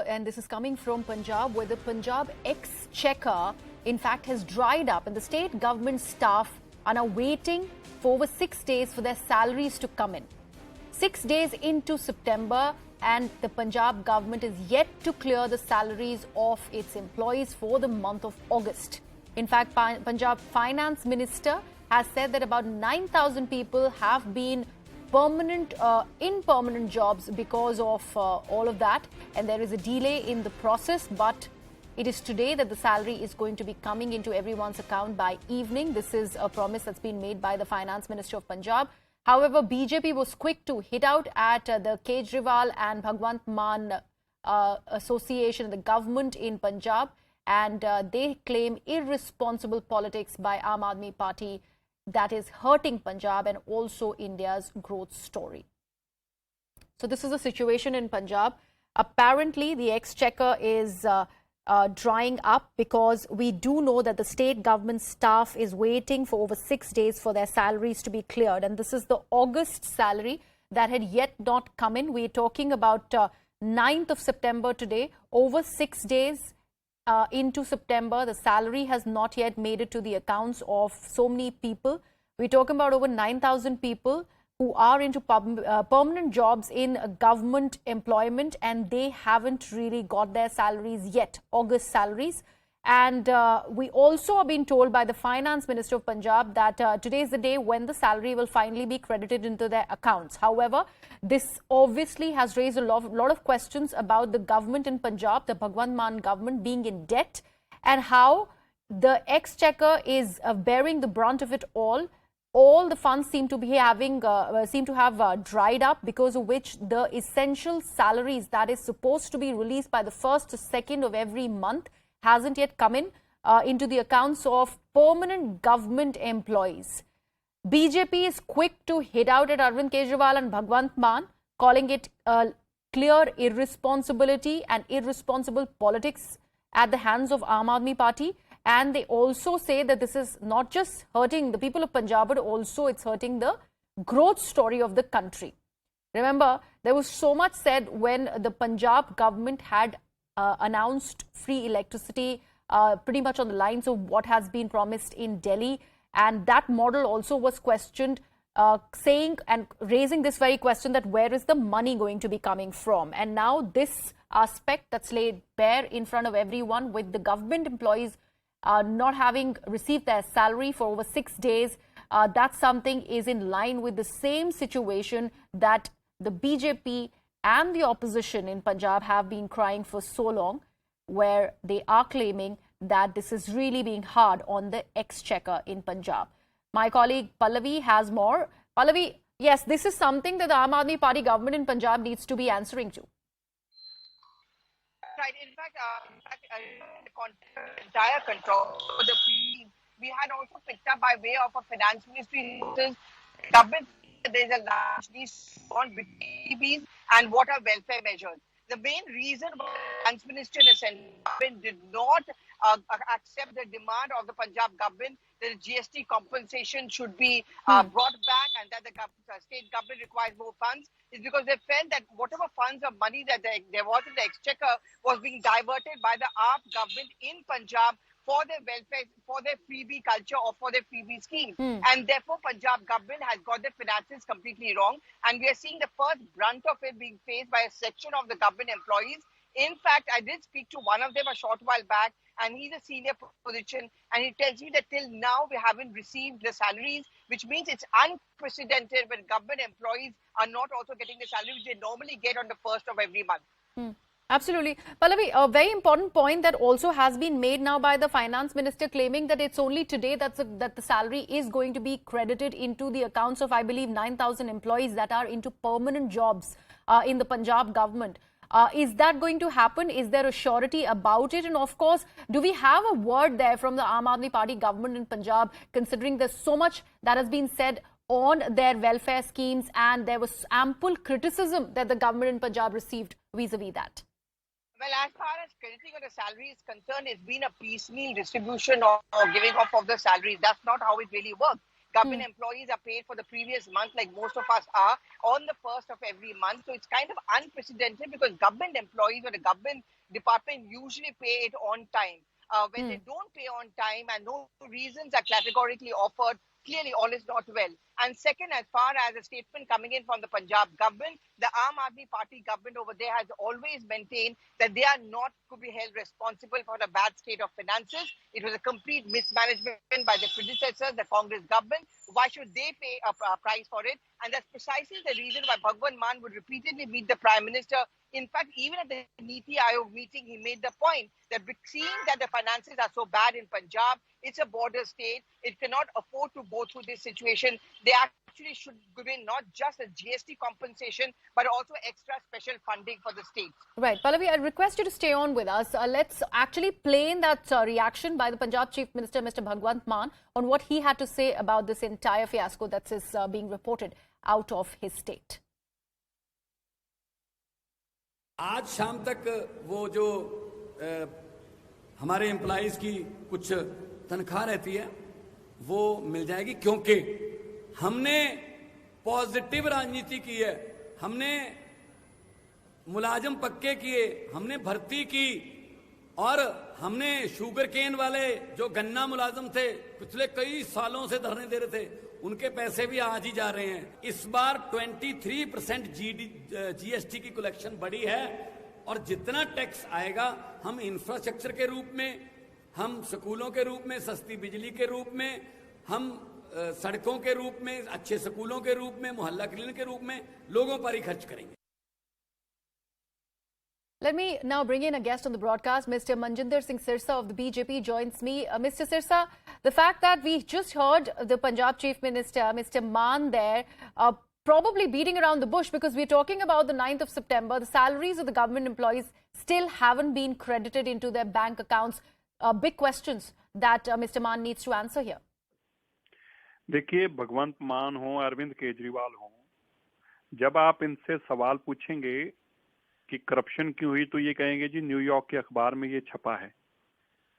and this is coming from Punjab, where the Punjab exchequer, in fact, has dried up, and the state government staff are now waiting for over 6 days for their salaries to come in. 6 days into September, and the Punjab government is yet to clear the salaries of its employees for the month of August. In fact, Punjab Finance Minister has said that about 9,000 people have been in permanent jobs because of all of that, and there is a delay in the process, but it is today that the salary is going to be coming into everyone's account by evening. This is a promise that's been made by the Finance Minister of Punjab. However, BJP was quick to hit out at the Grewal and Bhagwant Mann association, the government in Punjab, and they claim irresponsible politics by Aam Aadmi Party that is hurting Punjab and also India's growth story. So this is the situation in Punjab. Apparently, the exchequer is drying up because we do know that the state government staff is waiting for over 6 days for their salaries to be cleared. And this is the August salary that had yet not come in. We're talking about 9th of September today. Over 6 days into September, the salary has not yet made it to the accounts of so many people. We're talking about over 9,000 people who are into permanent jobs in government employment, and they haven't really got their salaries yet, August salaries. And we also are being told by the Finance Minister of Punjab that today is the day when the salary will finally be credited into their accounts. However, this obviously has raised a lot of questions about the government in Punjab, the Bhagwant Mann government, being in debt, and how the exchequer is bearing the brunt of it all. All the funds seem to have dried up, because of which the essential salaries that is supposed to be released by the 1st to 2nd of every month hasn't yet come in into the accounts of permanent government employees. BJP is quick to hit out at Arvind Kejriwal and Bhagwant Mann, calling it clear irresponsibility and irresponsible politics at the hands of Aam Aadmi Party. And they also say that this is not just hurting the people of Punjab, but also it's hurting the growth story of the country. Remember, there was so much said when the Punjab government had announced free electricity, pretty much on the lines of what has been promised in Delhi. And that model also was questioned, saying and raising this very question that where is the money going to be coming from? And now this aspect that's laid bare in front of everyone, with the government employees not having received their salary for over 6 days, that something is in line with the same situation that the BJP and the opposition in Punjab have been crying for so long, where they are claiming that this is really being hard on the exchequer in Punjab. My colleague Pallavi has more. Pallavi, yes, this is something that the Aam Aadmi Party government in Punjab needs to be answering to. Right. In fact, the entire control over the fees, we had also picked up by way of a finance ministry government. There's a large list on BTBs and what are welfare measures. The main reason why the finance minister and the central government did not accept the demand of the Punjab government that the GST compensation should be brought back, and that the state government requires more funds, is because they felt that whatever funds or money that there was in the exchequer was being diverted by the AAP government in Punjab for their welfare, for their freebie culture or for their freebie scheme. And therefore, Punjab government has got their finances completely wrong. And we are seeing the first brunt of it being faced by a section of the government employees. In fact, I did speak to one of them a short while back, and he's a senior position, and he tells me that till now we haven't received the salaries, which means it's unprecedented when government employees are not also getting the salary which they normally get on the 1st of every month. Absolutely. Pallavi, a very important point that also has been made now by the finance minister, claiming that it's only today that the salary is going to be credited into the accounts of, I believe, 9,000 employees that are into permanent jobs in the Punjab government. Is that going to happen? Is there a surety about it? And of course, do we have a word there from the Aam Aadmi Party government in Punjab, considering there's so much that has been said on their welfare schemes, and there was ample criticism that the government in Punjab received vis-a-vis that? Well, as far as crediting of the salary is concerned, it's been a piecemeal distribution or giving off of the salaries. That's not how it really works. Government employees are paid for the previous month, like most of us are, on the 1st of every month. So it's kind of unprecedented because government employees or the government department usually pay it on time. When they don't pay on time and no reasons are categorically offered, clearly all is not well. And second, as far as a statement coming in from the Punjab government, the Aam Aadmi Party government over there has always maintained that they are not to be held responsible for the bad state of finances. It was a complete mismanagement by the predecessors, the Congress government. Why should they pay a price for it? And that's precisely the reason why Bhagwant Mann would repeatedly meet the Prime Minister. In fact, even at the Niti Aayog meeting, he made the point that seeing that the finances are so bad in Punjab, it's a border state, it cannot afford to go through this situation. They actually should give in not just a GST compensation, but also extra special funding for the states. Right. Pallavi, I request you to stay on with us. Let's actually play in that reaction by the Punjab Chief Minister, Mr. Bhagwant Mann, on what he had to say about this entire fiasco that is being reported out of his state. आज शाम तक वो जो हमारे employees की कुछ तनख्वाह रहती है वो मिल जाएगी, क्योंकि हमने पॉजिटिव राजनीति की है, हमने मुलाजम पक्के किए, हमने भर्ती की और हमने शुगर केन वाले जो गन्ना मुलाजम थे पिछले कई सालों से धरने दे रहे थे, उनके पैसे भी आज ही जा रहे हैं। इस बार 23% जीएसटी की कलेक्शन बढ़ी है और जितना टैक्स आएगा हम इंफ्रास्ट्रक्चर के रूप में, हम स्कूलों के रूप में, सस्ती बिजली के रूप में, हम सड़कों के रूप में, अच्छे स्कूलों के रूप में, मोहल्ला क्लिनिक के रूप में लोगों पर ही खर्च करेंगे। Let me now bring in a guest on the broadcast. Mr. Manjinder Singh Sirsa of the BJP joins me. Mr. Sirsa, the fact that we just heard the Punjab Chief Minister, Mr. Mann there, probably beating around the bush, because we're talking about the 9th of September. The salaries of the government employees still haven't been credited into their bank accounts. Big questions that Mr. Mann needs to answer here. देखिए, भगवंत मान हो, अरविंद केजरीवाल हो, जब आप इनसे सवाल पूछेंगे कि करप्शन क्यों हुई तो ये कहेंगे जी न्यूयॉर्क के अखबार में ये छपा है।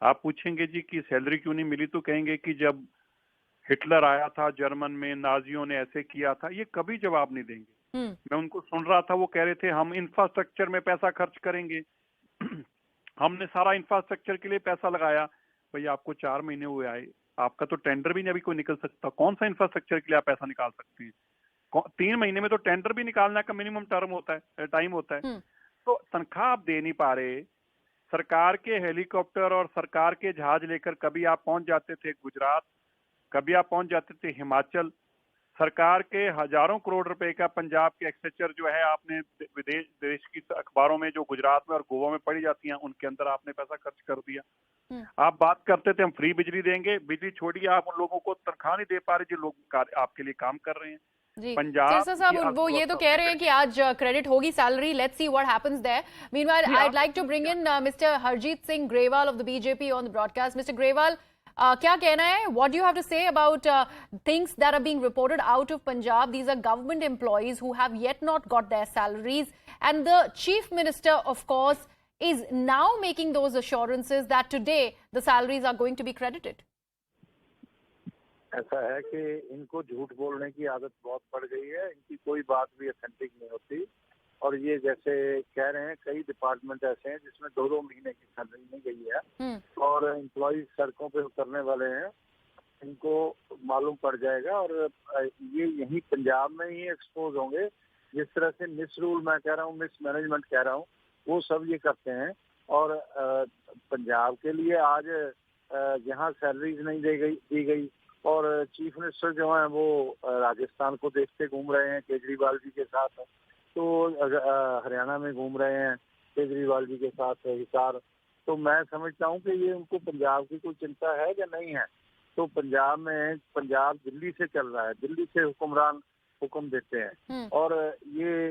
आप पूछेंगे जी कि सैलरी क्यों नहीं मिली तो कहेंगे कि जब हिटलर आया था जर्मन में, नाजियों ने ऐसे किया था। ये कभी जवाब नहीं देंगे। मैं उनको सुन रहा था, वो कह रहे थे हम इंफ्रास्ट्रक्चर में पैसा खर्च करेंगे, हमने सारा इंफ्रास्ट्रक्चर के लिए पैसा लगाया। भैया आपको 4 महीने हुए आए, आपका तो टेंडर भी नहीं अभी कोई निकल सकता। कौन सा इंफ्रास्ट्रक्चर के लिए आप पैसा निकाल सकते हैं? 3 महीने में तो टेंडर भी निकालने का मिनिमम टर्म होता है, टाइम होता है। तो तनख्वाह आप दे नहीं पा रहे। सरकार के हेलीकॉप्टर और सरकार के जहाज लेकर कभी आप पहुंच जाते थे गुजरात, कभी आप पहुंच जाते थे हिमाचल। सरकार के हजारों करोड़ रुपए का पंजाब के एक्सचेंजर जो है, आपने देश की अखबारों में जो गुजरात में और गोवा में पड़ी जाती हैं उनके अंदर आपने पैसा खर्च कर दिया। आप बात करते थे हम फ्री बिजली देंगे, बिजली छोड़िए, आप उन लोगों को तनख्वाह नहीं दे पा रहे जो लोग आपके लिए काम कर रहे हैं। पंजाब सिरसा साहब वो ये तो कह रहे हैं कि आज क्रेडिट होगी salary. Let's see what happens there. Meanwhile I would like to bring in mister Harjeet Singh Grewal of the BJP on the broadcast. Mister Grewal, क्या कहना है? What do you have to say about things that are being reported out of Punjab? These are government employees who have yet not got their salaries and the chief minister of course is now making those assurances that today the salaries are going to be credited. ऐसा है कि इनको झूठ बोलने की आदत बहुत बढ़ गई है, इनकी कोई बात भी ऑथेंटिक नहीं होती। और ये जैसे कह रहे हैं, कई डिपार्टमेंट ऐसे हैं जिसमें 2-2 महीने की सैलरी नहीं गई है और एम्प्लॉय सड़कों पे उतरने वाले हैं। इनको मालूम पड़ जाएगा और ये यही पंजाब में ही एक्सपोज होंगे। जिस तरह से मिस रूल मैं कह रहा हूँ, मिस मैनेजमेंट कह रहा हूँ, वो सब ये करते हैं। और पंजाब के लिए आज यहाँ सैलरीज नहीं दी गई और चीफ मिनिस्टर जो हैं वो राजस्थान को देखते घूम रहे हैं केजरीवाल जी के साथ, तो हरियाणा में घूम रहे हैं केजरीवाल जी के साथ हिसार। तो मैं समझता हूँ कि ये उनको पंजाब की कोई चिंता है या नहीं है। तो पंजाब दिल्ली से चल रहा है, दिल्ली से हुक्मरान हुक्म देते हैं और ये